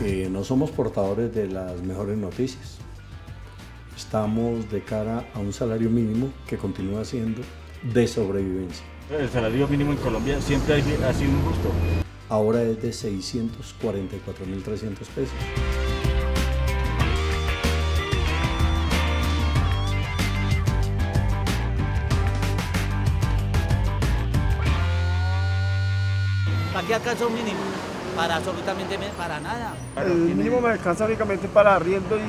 No somos portadores de las mejores noticias. Estamos de cara a un salario mínimo que continúa siendo de sobrevivencia. El salario mínimo en Colombia siempre ha sido injusto. Ahora es de 644.300 pesos. ¿Para qué alcanza un mínimo? Para absolutamente para nada. El mínimo me alcanza únicamente para arriendo y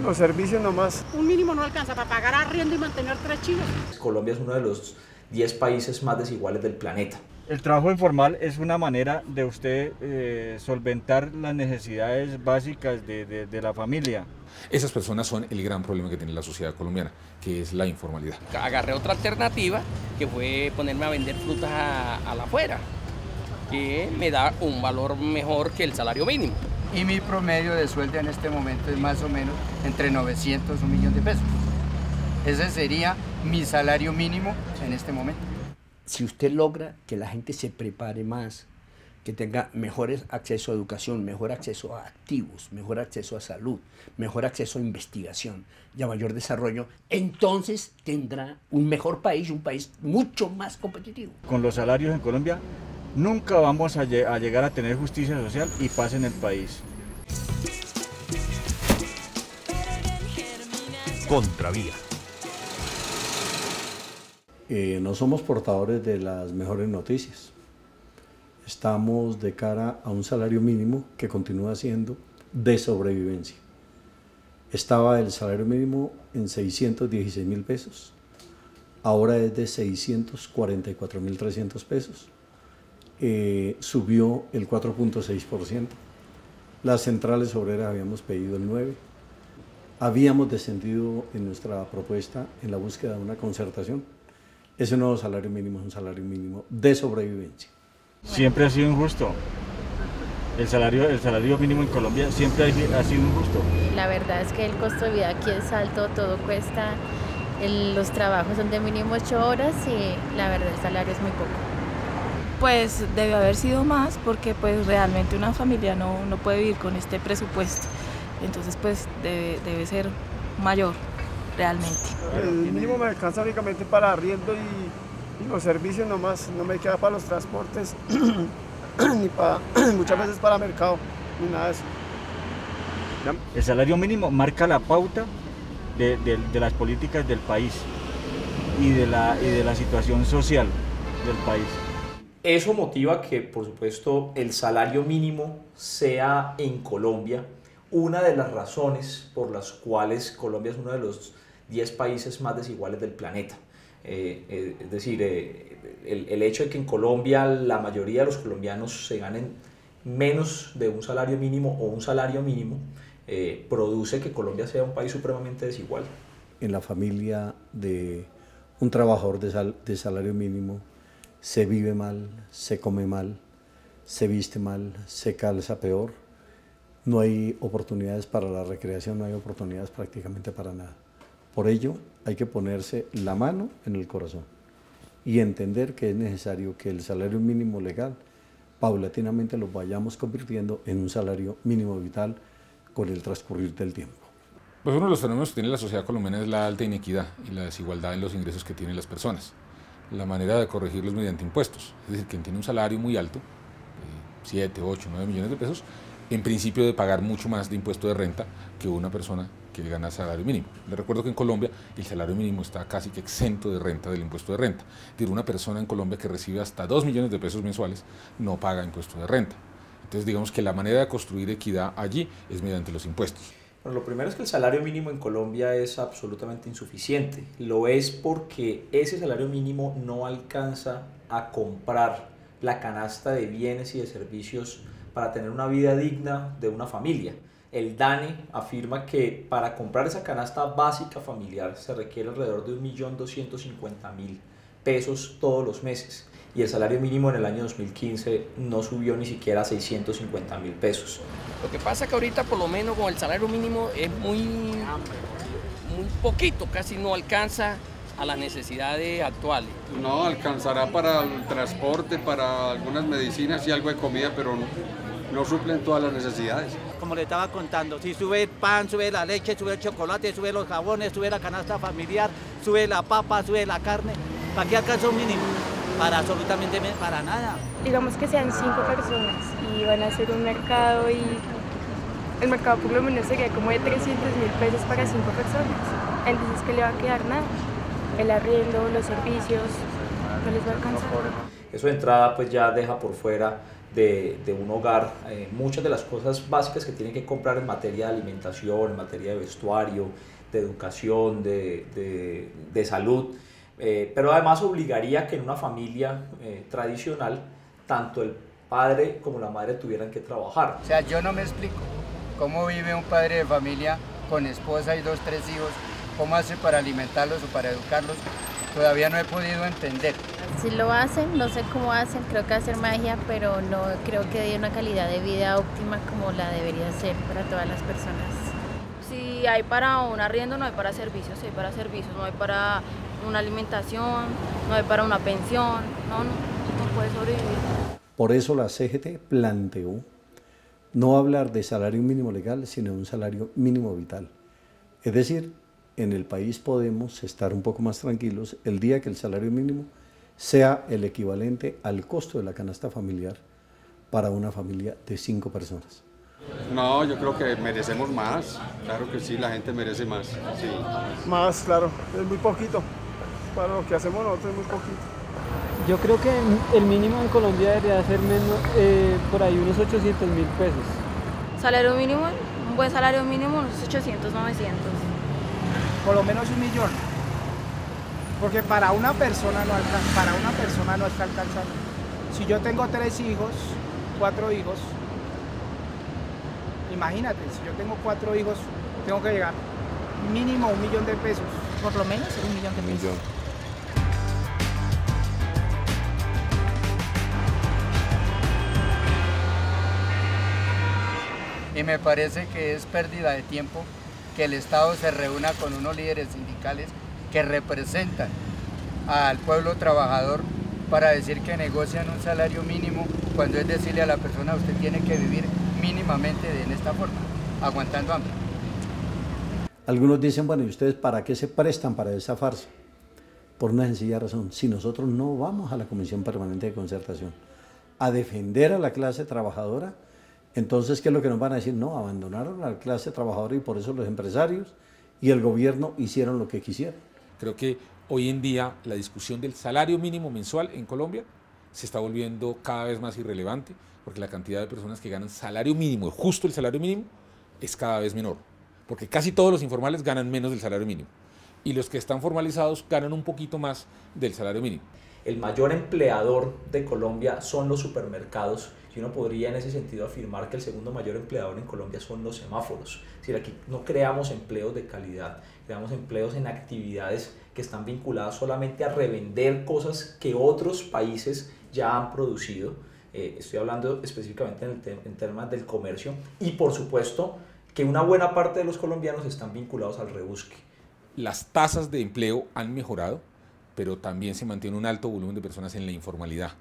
los servicios nomás. Un mínimo no alcanza para pagar arriendo y mantener 3 chinos. Colombia es uno de los 10 países más desiguales del planeta. El trabajo informal es una manera de usted solventar las necesidades básicas de la familia. Esas personas son el gran problema que tiene la sociedad colombiana, que es la informalidad. Agarré otra alternativa, que fue ponerme a vender frutas a la afuera, que me da un valor mejor que el salario mínimo. Y mi promedio de sueldo en este momento es más o menos entre 900 y 1.000.000 de pesos. Ese sería mi salario mínimo en este momento. Si usted logra que la gente se prepare más, que tenga mejor acceso a educación, mejor acceso a activos, mejor acceso a salud, mejor acceso a investigación y a mayor desarrollo, entonces tendrá un mejor país, un país mucho más competitivo. Con los salarios en Colombia nunca vamos a llegar a tener justicia social y paz en el país. Contravía. No somos portadores de las mejores noticias. Estamos de cara a un salario mínimo que continúa siendo de sobrevivencia. Estaba el salario mínimo en 616.000 pesos, ahora es de 644.300 pesos. Subió el 4.6%. Las centrales obreras habíamos pedido el 9%. Habíamos descendido en nuestra propuesta en la búsqueda de una concertación. Ese nuevo salario mínimo es un salario mínimo de sobrevivencia. Siempre ha sido injusto. El salario mínimo en Colombia siempre ha sido injusto. La verdad es que el costo de vida aquí es alto, todo cuesta, los trabajos son de mínimo 8 horas y la verdad el salario es muy poco. Pues debe haber sido más porque pues realmente una familia no puede vivir con este presupuesto. Entonces pues debe ser mayor realmente. El mínimo me alcanza únicamente para arriendo y los servicios nomás, no me queda para los transportes ni para muchas veces para mercado, ni nada de eso. El salario mínimo marca la pauta de las políticas del país y de la situación social del país. Eso motiva que, por supuesto, el salario mínimo sea en Colombia una de las razones por las cuales Colombia es uno de los 10 países más desiguales del planeta. Es decir, el hecho de que en Colombia la mayoría de los colombianos se ganen menos de un salario mínimo o un salario mínimo produce que Colombia sea un país supremamente desigual. En la familia de un trabajador de salario mínimo se vive mal, se come mal, se viste mal, se calza peor, no hay oportunidades para la recreación, no hay oportunidades prácticamente para nada. Por ello hay que ponerse la mano en el corazón y entender que es necesario que el salario mínimo legal paulatinamente lo vayamos convirtiendo en un salario mínimo vital con el transcurrir del tiempo. Pues uno de los fenómenos que tiene la sociedad colombiana es la alta inequidad y la desigualdad en los ingresos que tienen las personas. La manera de corregirlos mediante impuestos, es decir, quien tiene un salario muy alto, 7, 8, 9 millones de pesos, en principio debe pagar mucho más de impuesto de renta que una persona que gana salario mínimo. Les recuerdo que en Colombia el salario mínimo está casi que exento de renta del impuesto de renta. Es decir, una persona en Colombia que recibe hasta 2 millones de pesos mensuales no paga impuesto de renta. Entonces digamos que la manera de construir equidad allí es mediante los impuestos. Bueno, lo primero es que el salario mínimo en Colombia es absolutamente insuficiente. Lo es porque ese salario mínimo no alcanza a comprar la canasta de bienes y de servicios para tener una vida digna de una familia. El DANE afirma que para comprar esa canasta básica familiar se requiere alrededor de 1.250.000 pesos todos los meses y el salario mínimo en el año 2015 no subió ni siquiera a 650.000 pesos. Lo que pasa es que ahorita por lo menos con el salario mínimo es muy poquito, casi no alcanza a las necesidades actuales. No, alcanzará para el transporte, para algunas medicinas y algo de comida, pero no suplen todas las necesidades. Como le estaba contando, si sube el pan, sube la leche, sube el chocolate, sube los jabones, sube la canasta familiar, sube la papa, sube la carne, ¿para qué alcanza un mínimo? Para absolutamente para nada. Digamos que sean 5 personas y van a hacer un mercado y el mercado por lo menos sería como de 300.000 pesos para 5 personas. Entonces, ¿qué le va a quedar? Nada. El arriendo, los servicios, no les va a alcanzar. Eso de entrada pues ya deja por fuera de un hogar muchas de las cosas básicas que tienen que comprar en materia de alimentación, en materia de vestuario, de educación, de salud, pero además obligaría que en una familia tradicional tanto el padre como la madre tuvieran que trabajar. O sea, yo no me explico cómo vive un padre de familia con esposa y 2, 3 hijos, cómo hace para alimentarlos o para educarlos, todavía no he podido entender. Si lo hacen, no sé cómo hacen, creo que hacer magia, pero no creo que dé una calidad de vida óptima como la debería ser para todas las personas. Si hay para un arriendo, no hay para servicios, si hay para servicios, no hay para una alimentación, no hay para una pensión, no puede sobrevivir. Por eso la CGT planteó no hablar de salario mínimo legal, sino de un salario mínimo vital. Es decir, en el país podemos estar un poco más tranquilos el día que el salario mínimo sea el equivalente al costo de la canasta familiar para una familia de 5 personas. No, yo creo que merecemos más, claro que sí, la gente merece más. Sí. Más, claro, es muy poquito, para lo que hacemos nosotros es muy poquito. Yo creo que el mínimo en Colombia debería ser menos, por ahí unos 800.000 pesos. Salario mínimo, un buen salario mínimo, unos 800, 900. Por lo menos 1 millón, porque para una persona no está alcanzando. Si yo tengo 3 hijos, 4 hijos, imagínate, si yo tengo 4 hijos, tengo que llegar mínimo 1 millón de pesos, por lo menos 1 millón de pesos. Y me parece que es pérdida de tiempo que el Estado se reúna con unos líderes sindicales que representan al pueblo trabajador para decir que negocian un salario mínimo, cuando es decirle a la persona usted tiene que vivir mínimamente en esta forma, aguantando hambre. Algunos dicen, bueno, ¿y ustedes para qué se prestan para esa farsa? Por una sencilla razón, si nosotros no vamos a la Comisión Permanente de Concertación a defender a la clase trabajadora, entonces, ¿qué es lo que nos van a decir? No, abandonaron a la clase trabajadora y por eso los empresarios y el gobierno hicieron lo que quisieron. Creo que hoy en día la discusión del salario mínimo mensual en Colombia se está volviendo cada vez más irrelevante porque la cantidad de personas que ganan salario mínimo, justo el salario mínimo, es cada vez menor. Porque casi todos los informales ganan menos del salario mínimo y los que están formalizados ganan un poquito más del salario mínimo. El mayor empleador de Colombia son los supermercados y uno podría en ese sentido afirmar que el segundo mayor empleador en Colombia son los semáforos. Es decir, aquí no creamos empleos de calidad, creamos empleos en actividades que están vinculadas solamente a revender cosas que otros países ya han producido. Estoy hablando específicamente en temas del comercio y por supuesto que una buena parte de los colombianos están vinculados al rebusque. Las tasas de empleo han mejorado, pero también se mantiene un alto volumen de personas en la informalidad,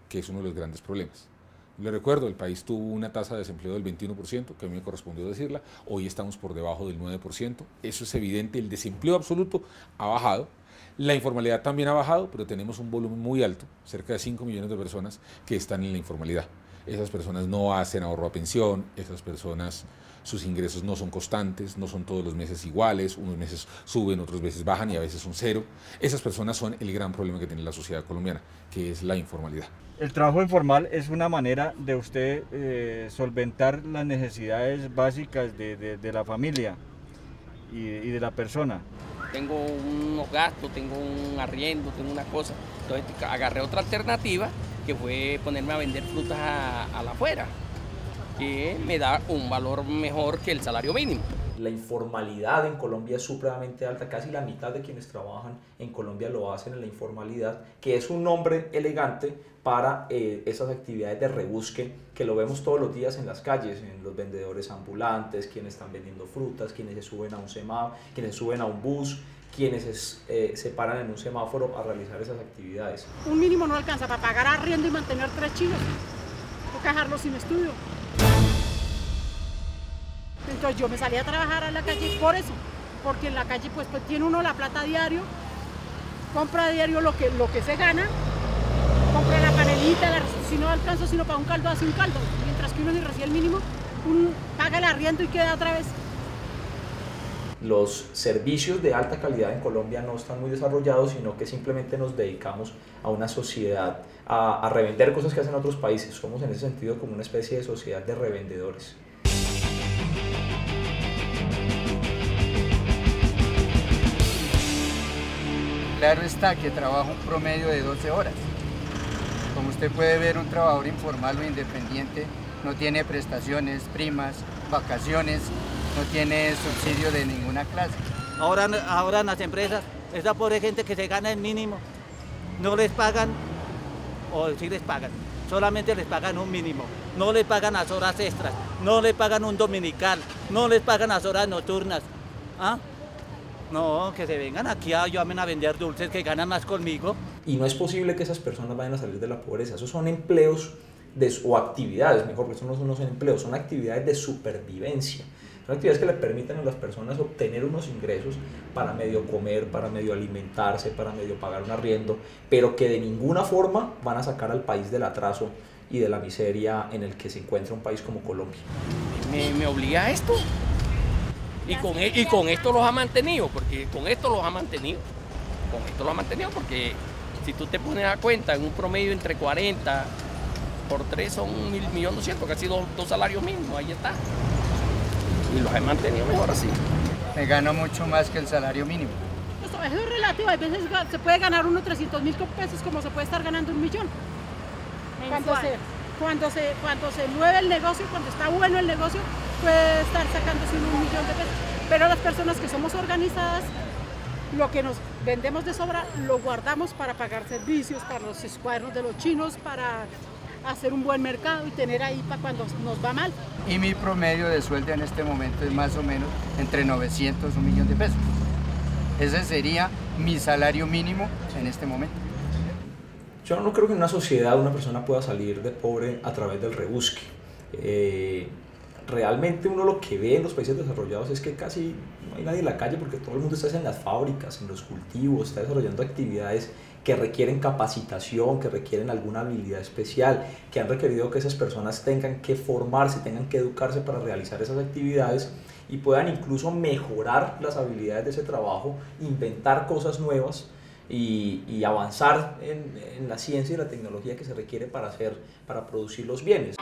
que es uno de los grandes problemas. Le recuerdo, el país tuvo una tasa de desempleo del 21%, que a mí me correspondió decirla, hoy estamos por debajo del 9%, eso es evidente, el desempleo absoluto ha bajado, la informalidad también ha bajado, pero tenemos un volumen muy alto, cerca de 5 millones de personas que están en la informalidad. Esas personas no hacen ahorro a pensión, esas personas, sus ingresos no son constantes, no son todos los meses iguales, unos meses suben, otros meses bajan y a veces son cero. Esas personas son el gran problema que tiene la sociedad colombiana, que es la informalidad. El trabajo informal es una manera de usted solventar las necesidades básicas de la familia y de la persona. Tengo unos gastos, tengo un arriendo, tengo una cosa, entonces agarré otra alternativa que fue ponerme a vender frutas a la afuera, que me da un valor mejor que el salario mínimo. La informalidad en Colombia es supremamente alta, casi la mitad de quienes trabajan en Colombia lo hacen en la informalidad, que es un nombre elegante para esas actividades de rebusque que lo vemos todos los días en las calles, en los vendedores ambulantes, quienes están vendiendo frutas, quienes se suben a un semáforo, quienes suben a un bus, quienes se paran en un semáforo a realizar esas actividades. Un mínimo no alcanza para pagar arriendo y mantener 3 chicos, toca dejarlos sin estudio. Entonces yo me salí a trabajar a la calle por eso, porque en la calle pues tiene uno la plata diario, compra diario lo que se gana, compra la panelita, si no alcanza sino para un caldo, hace un caldo, mientras que uno ni recibe el mínimo, paga el arriendo y queda otra vez. Los servicios de alta calidad en Colombia no están muy desarrollados, sino que simplemente nos dedicamos a una sociedad, a revender cosas que hacen otros países. Somos en ese sentido como una especie de sociedad de revendedores. Claro está que trabaja un promedio de 12 horas. Como usted puede ver, un trabajador informal o independiente no tiene prestaciones, primas, vacaciones, no tiene subsidio de ninguna clase. Ahora en las empresas, esa pobre gente que se gana el mínimo, no les pagan, o sí les pagan, solamente les pagan un mínimo, no les pagan las horas extras, no les pagan un dominical, no les pagan las horas nocturnas. ¿Ah? No, que se vengan aquí a vender dulces que ganan más conmigo. Y no es posible que esas personas vayan a salir de la pobreza. Esos son empleos o actividades, mejor, porque eso no son empleos, son actividades de supervivencia. Son actividades que le permiten a las personas obtener unos ingresos para medio comer, para medio alimentarse, para medio pagar un arriendo, pero que de ninguna forma van a sacar al país del atraso y de la miseria en el que se encuentra un país como Colombia. ¿Me obliga a esto? Y con esto los ha mantenido, porque con esto los ha mantenido. Con esto los ha mantenido porque si tú te pones a cuenta, en un promedio entre 40 por 3 son 1.200.000, casi dos salarios mínimos, ahí está. Y los he mantenido mejor así. Me gano mucho más que el salario mínimo. Eso es relativo, a veces se puede ganar uno 300.000 pesos como se puede estar ganando 1 millón. Cuando se mueve el negocio, cuando está bueno el negocio, puede estar sacándose 1 millón de pesos. Pero las personas que somos organizadas, lo que nos vendemos de sobra, lo guardamos para pagar servicios, para los escuadros de los chinos, para hacer un buen mercado y tener ahí para cuando nos va mal. Y mi promedio de sueldo en este momento es más o menos entre 900 y 1 millón de pesos. Ese sería mi salario mínimo en este momento. Yo no creo que en una sociedad una persona pueda salir de pobre a través del rebusque. Realmente uno lo que ve en los países desarrollados es que casi no hay nadie en la calle porque todo el mundo está en las fábricas, en los cultivos, está desarrollando actividades que requieren capacitación, que requieren alguna habilidad especial, que han requerido que esas personas tengan que formarse, tengan que educarse para realizar esas actividades y puedan incluso mejorar las habilidades de ese trabajo, inventar cosas nuevas y avanzar en la ciencia y la tecnología que se requiere para producir los bienes.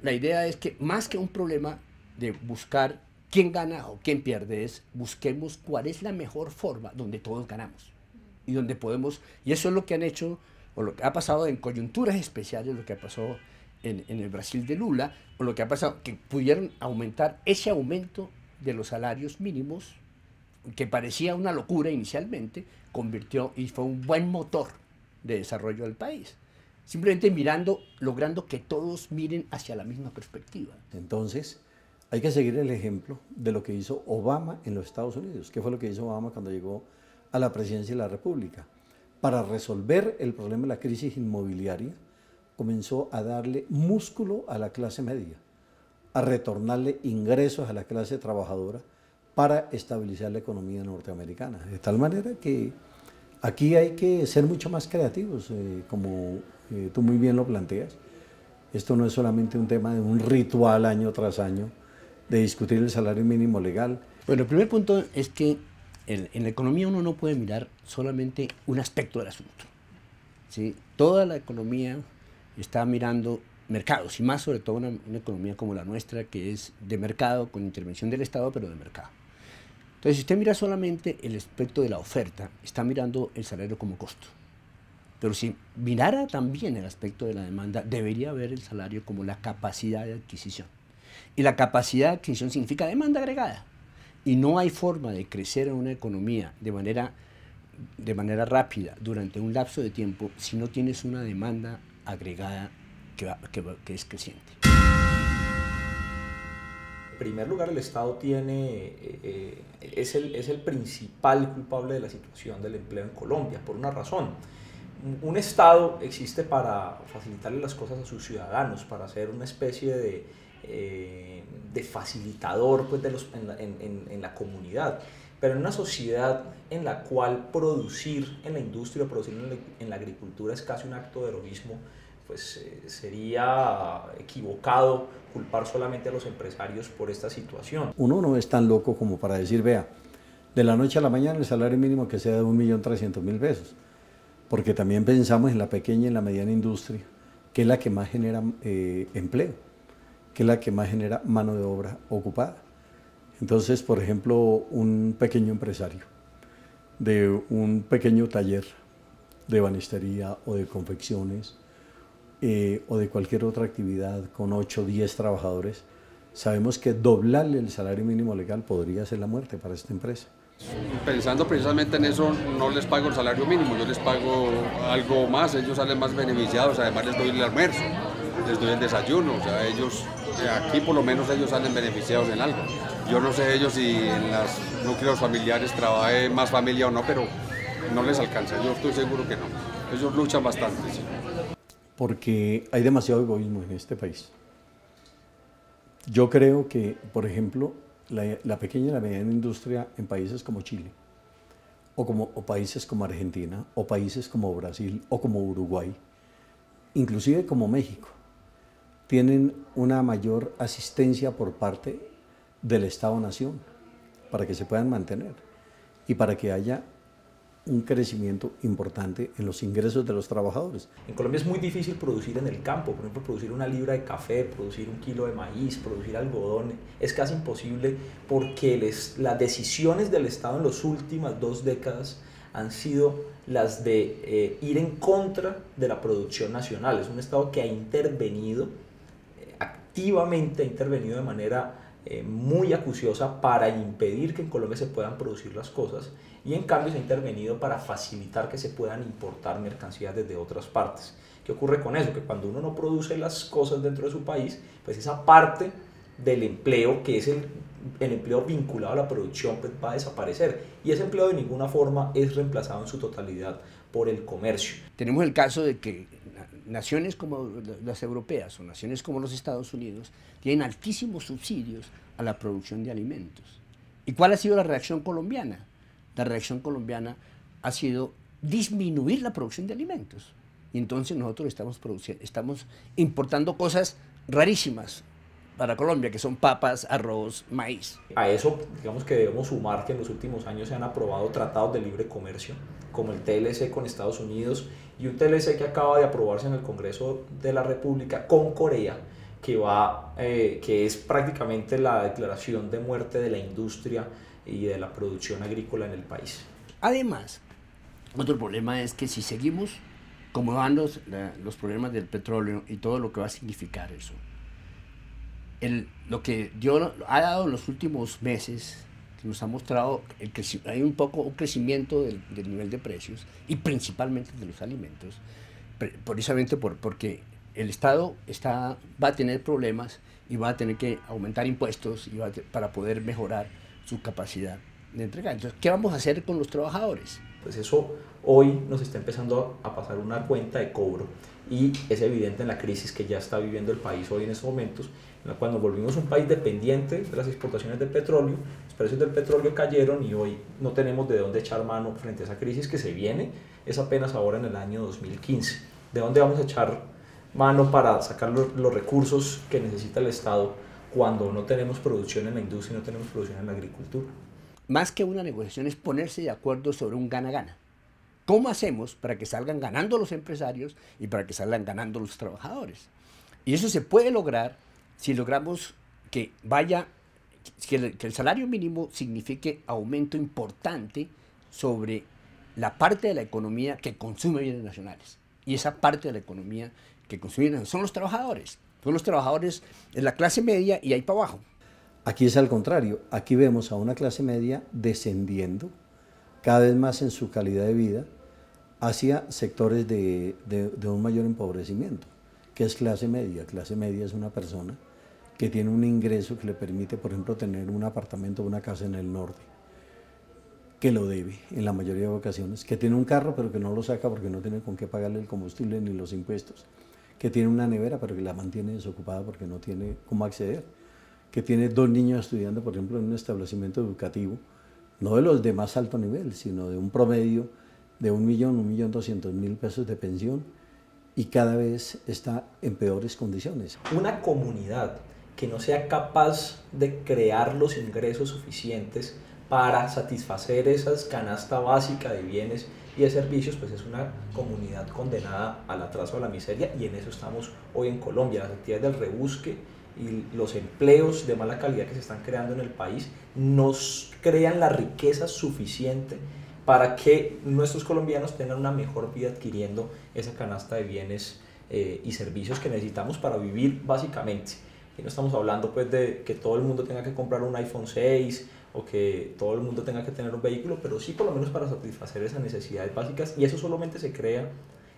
La idea es que más que un problema de buscar quién gana o quién pierde, es busquemos cuál es la mejor forma donde todos ganamos y donde podemos, y eso es lo que han hecho, o lo que ha pasado en coyunturas especiales, lo que pasó en el Brasil de Lula, o lo que ha pasado, que pudieron aumentar ese aumento de los salarios mínimos, que parecía una locura inicialmente, convirtió y fue un buen motor de desarrollo del país. Simplemente logrando que todos miren hacia la misma perspectiva. Entonces, hay que seguir el ejemplo de lo que hizo Obama en los Estados Unidos. ¿Qué fue lo que hizo Obama cuando llegó a la presidencia de la República? Para resolver el problema de la crisis inmobiliaria, comenzó a darle músculo a la clase media, a retornarle ingresos a la clase trabajadora para estabilizar la economía norteamericana. De tal manera que aquí hay que ser mucho más creativos, como tú muy bien lo planteas. Esto no es solamente un tema de un ritual año tras año de discutir el salario mínimo legal. Bueno, el primer punto es que en la economía uno no puede mirar solamente un aspecto del asunto, ¿sí? Toda la economía está mirando mercados, y más sobre todo una economía como la nuestra, que es de mercado, con intervención del Estado, pero de mercado. Entonces, si usted mira solamente el aspecto de la oferta, está mirando el salario como costo. Pero si mirara también el aspecto de la demanda, debería ver el salario como la capacidad de adquisición. Y la capacidad de adquisición significa demanda agregada. Y no hay forma de crecer en una economía de manera rápida durante un lapso de tiempo si no tienes una demanda agregada que es creciente. En primer lugar, el Estado es el principal culpable de la situación del empleo en Colombia, por una razón. Un Estado existe para facilitarle las cosas a sus ciudadanos, para ser una especie de facilitador pues, en la comunidad. Pero en una sociedad en la cual producir en la industria, producir en la agricultura es casi un acto de heroísmo, pues sería equivocado culpar solamente a los empresarios por esta situación. Uno no es tan loco como para decir, vea, de la noche a la mañana el salario mínimo que sea de 1.300.000 pesos, porque también pensamos en la pequeña y en la mediana industria, que es la que más genera empleo, que es la que más genera mano de obra ocupada. Entonces, por ejemplo, un pequeño empresario de un pequeño taller de ebanistería o de confecciones o de cualquier otra actividad con 8 o 10 trabajadores, sabemos que doblarle el salario mínimo legal podría ser la muerte para esta empresa. Pensando precisamente en eso, no les pago el salario mínimo, yo les pago algo más, ellos salen más beneficiados, además les doy el almuerzo, les doy el desayuno, o sea, ellos, aquí por lo menos ellos salen beneficiados en algo. Yo no sé ellos si en los núcleos familiares trabaje más familia o no, pero no les alcanza, yo estoy seguro que no. Ellos luchan bastante. Sí. Porque hay demasiado egoísmo en este país. Yo creo que, por ejemplo, la pequeña y la mediana industria en países como Chile, o países como Argentina, o países como Brasil, o como Uruguay, inclusive como México, tienen una mayor asistencia por parte del Estado-Nación para que se puedan mantener y para que haya un crecimiento importante en los ingresos de los trabajadores. En Colombia es muy difícil producir en el campo, por ejemplo, producir una libra de café, producir 1 kilo de maíz, producir algodón, es casi imposible porque las decisiones del Estado en las últimas 2 décadas han sido las de ir en contra de la producción nacional. Es un Estado que ha intervenido activamente, ha intervenido de manera muy acuciosa para impedir que en Colombia se puedan producir las cosas y en cambio se ha intervenido para facilitar que se puedan importar mercancías desde otras partes. ¿Qué ocurre con eso? Que cuando uno no produce las cosas dentro de su país, pues esa parte del empleo, que es el empleo vinculado a la producción, pues va a desaparecer y ese empleo de ninguna forma es reemplazado en su totalidad por el comercio. Tenemos el caso de que naciones como las europeas o naciones como los Estados Unidos tienen altísimos subsidios a la producción de alimentos. ¿Y cuál ha sido la reacción colombiana? La reacción colombiana ha sido disminuir la producción de alimentos. Y entonces nosotros estamos importando cosas rarísimas para Colombia, que son papas, arroz, maíz. A eso, digamos que debemos sumar que en los últimos años se han aprobado tratados de libre comercio, como el TLC con Estados Unidos y un TLC que acaba de aprobarse en el Congreso de la República con Corea, que es prácticamente la declaración de muerte de la industria y de la producción agrícola en el país. Además, otro problema es que si seguimos como van los problemas del petróleo y todo lo que va a significar eso, lo que Dios ha dado en los últimos meses, que nos ha mostrado hay un crecimiento del nivel de precios y principalmente de los alimentos, precisamente porque el Estado va a tener problemas y va a tener que aumentar impuestos para poder mejorar su capacidad de entregar. Entonces, ¿qué vamos a hacer con los trabajadores? Pues eso hoy nos está empezando a pasar una cuenta de cobro y es evidente en la crisis que ya está viviendo el país hoy en estos momentos, cuando volvimos un país dependiente de las exportaciones de petróleo, los precios del petróleo cayeron y hoy no tenemos de dónde echar mano frente a esa crisis que se viene, es apenas ahora en el año 2015. ¿De dónde vamos a echar mano para sacar los recursos que necesita el Estado cuando no tenemos producción en la industria y no tenemos producción en la agricultura? Más que una negociación es ponerse de acuerdo sobre un gana-gana. ¿Cómo hacemos para que salgan ganando los empresarios y para que salgan ganando los trabajadores? Y eso se puede lograr si logramos que el salario mínimo signifique aumento importante sobre la parte de la economía que consume bienes nacionales. Y esa parte de la economía que consume bienes nacionales son los trabajadores. Son los trabajadores de la clase media y ahí para abajo. Aquí es al contrario, aquí vemos a una clase media descendiendo cada vez más en su calidad de vida hacia sectores de un mayor empobrecimiento. ¿Qué es clase media? Clase media es una persona que tiene un ingreso que le permite, por ejemplo, tener un apartamento o una casa en el norte, que lo debe en la mayoría de ocasiones, que tiene un carro pero que no lo saca porque no tiene con qué pagarle el combustible ni los impuestos, que tiene una nevera pero que la mantiene desocupada porque no tiene cómo acceder, que tiene 2 niños estudiando, por ejemplo, en un establecimiento educativo, no de los de más alto nivel, sino de un promedio de 1.200.000 pesos de pensión, y cada vez está en peores condiciones. Una comunidad que no sea capaz de crear los ingresos suficientes para satisfacer esa canasta básica de bienes y de servicios, pues es una comunidad condenada al atraso, a la miseria, y en eso estamos hoy en Colombia. Las actividades del rebusque y los empleos de mala calidad que se están creando en el país nos crean la riqueza suficiente para que nuestros colombianos tengan una mejor vida adquiriendo esa canasta de bienes y servicios que necesitamos para vivir básicamente. Y no estamos hablando pues de que todo el mundo tenga que comprar un iPhone 6 o que todo el mundo tenga que tener un vehículo, pero sí por lo menos para satisfacer esas necesidades básicas, y eso solamente se crea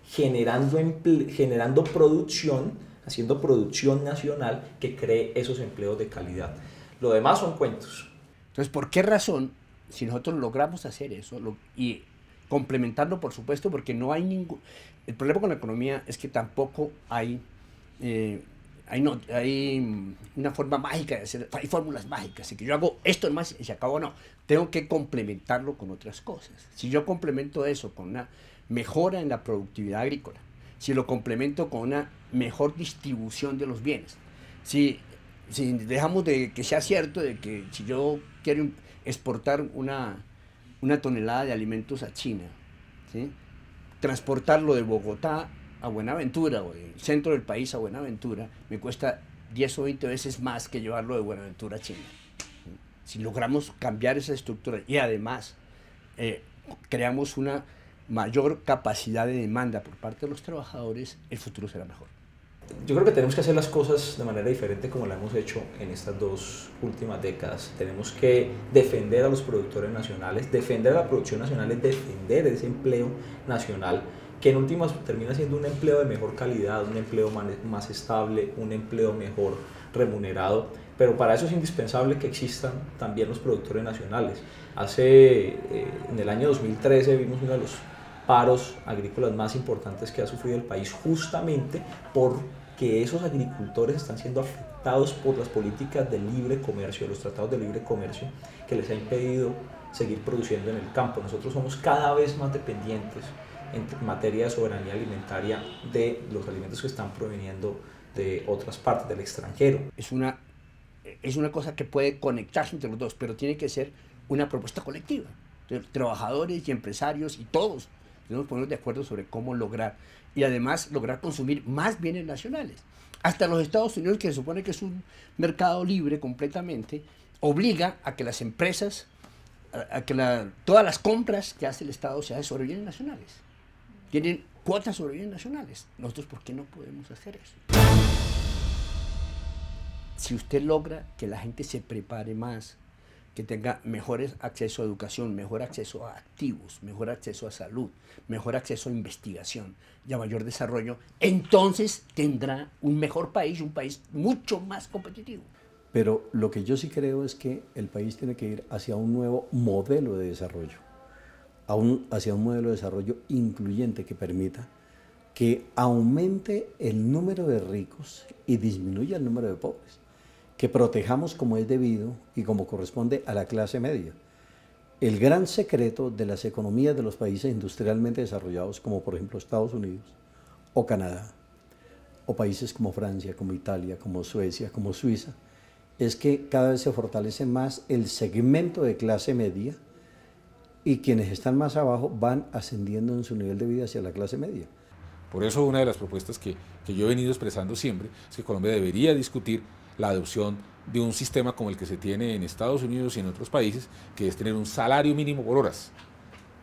generando producción, haciendo producción nacional que cree esos empleos de calidad. Lo demás son cuentos. Entonces, ¿por qué razón, si nosotros logramos hacer eso, y complementarlo, por supuesto, porque no hay ningún... El problema con la economía es que tampoco hay una forma mágica de hacer, hay fórmulas mágicas, y que yo hago esto más y se acabó, no. Tengo que complementarlo con otras cosas. Si yo complemento eso con una mejora en la productividad agrícola, si lo complemento con una mejor distribución de los bienes, si dejamos de que sea cierto de que si yo quiero exportar una tonelada de alimentos a China, ¿sí?, transportarlo de Bogotá a Buenaventura o del centro del país a Buenaventura me cuesta 10 o 20 veces más que llevarlo de Buenaventura a China. Si logramos cambiar esa estructura y además creamos una mayor capacidad de demanda por parte de los trabajadores, el futuro será mejor. Yo creo que tenemos que hacer las cosas de manera diferente como la hemos hecho en estas 2 últimas décadas. Tenemos que defender a los productores nacionales. Defender a la producción nacional es defender ese empleo nacional, que en últimas termina siendo un empleo de mejor calidad, un empleo más estable, un empleo mejor remunerado, pero para eso es indispensable que existan también los productores nacionales. En el año 2013 vimos uno de los paros agrícolas más importantes que ha sufrido el país, justamente porque esos agricultores están siendo afectados por las políticas de libre comercio, los tratados de libre comercio, que les ha impedido seguir produciendo en el campo. Nosotros somos cada vez más dependientes en materia de soberanía alimentaria de los alimentos que están proveniendo de otras partes del extranjero. Es una cosa que puede conectarse entre los dos, pero tiene que ser una propuesta colectiva. Trabajadores y empresarios y todos tenemos que ponernos de acuerdo sobre cómo lograr, y además lograr consumir más bienes nacionales. Hasta los Estados Unidos, que se supone que es un mercado libre completamente, obliga a que las empresas, todas las compras que hace el Estado se hacen sobre bienes nacionales. Tienen cuotas sobre bienes nacionales. Nosotros, ¿por qué no podemos hacer eso? Si usted logra que la gente se prepare más, que tenga mejor acceso a educación, mejor acceso a activos, mejor acceso a salud, mejor acceso a investigación y a mayor desarrollo, entonces tendrá un mejor país, un país mucho más competitivo. Pero lo que yo sí creo es que el país tiene que ir hacia un nuevo modelo de desarrollo, hacia un modelo de desarrollo incluyente que permita que aumente el número de ricos y disminuya el número de pobres, que protejamos como es debido y como corresponde a la clase media. El gran secreto de las economías de los países industrialmente desarrollados, como por ejemplo Estados Unidos o Canadá, o países como Francia, como Italia, como Suecia, como Suiza, es que cada vez se fortalece más el segmento de clase media y quienes están más abajo van ascendiendo en su nivel de vida hacia la clase media. Por eso una de las propuestas que yo he venido expresando siempre es que Colombia debería discutir la adopción de un sistema como el que se tiene en Estados Unidos y en otros países, que es tener un salario mínimo por horas,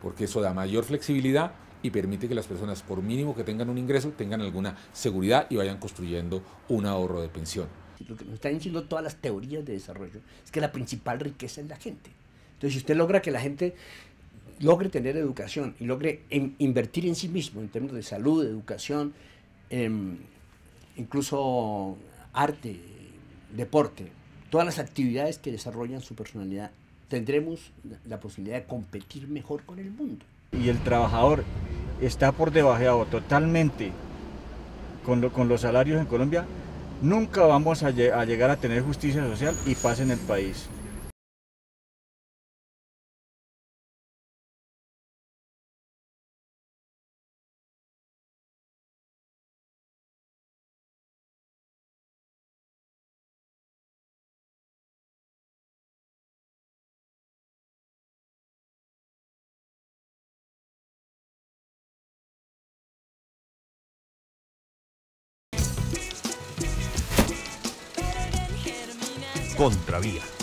porque eso da mayor flexibilidad y permite que las personas, por mínimo que tengan un ingreso, tengan alguna seguridad y vayan construyendo un ahorro de pensión. Lo que nos están diciendo todas las teorías de desarrollo es que la principal riqueza es la gente. Entonces, si usted logra que la gente logre tener educación y logre invertir en sí mismo en términos de salud, de educación, incluso arte, deporte, todas las actividades que desarrollan su personalidad, tendremos la posibilidad de competir mejor con el mundo. Y el trabajador está por debajeado totalmente con los salarios en Colombia, nunca vamos a llegar a tener justicia social y paz en el país. Contravía.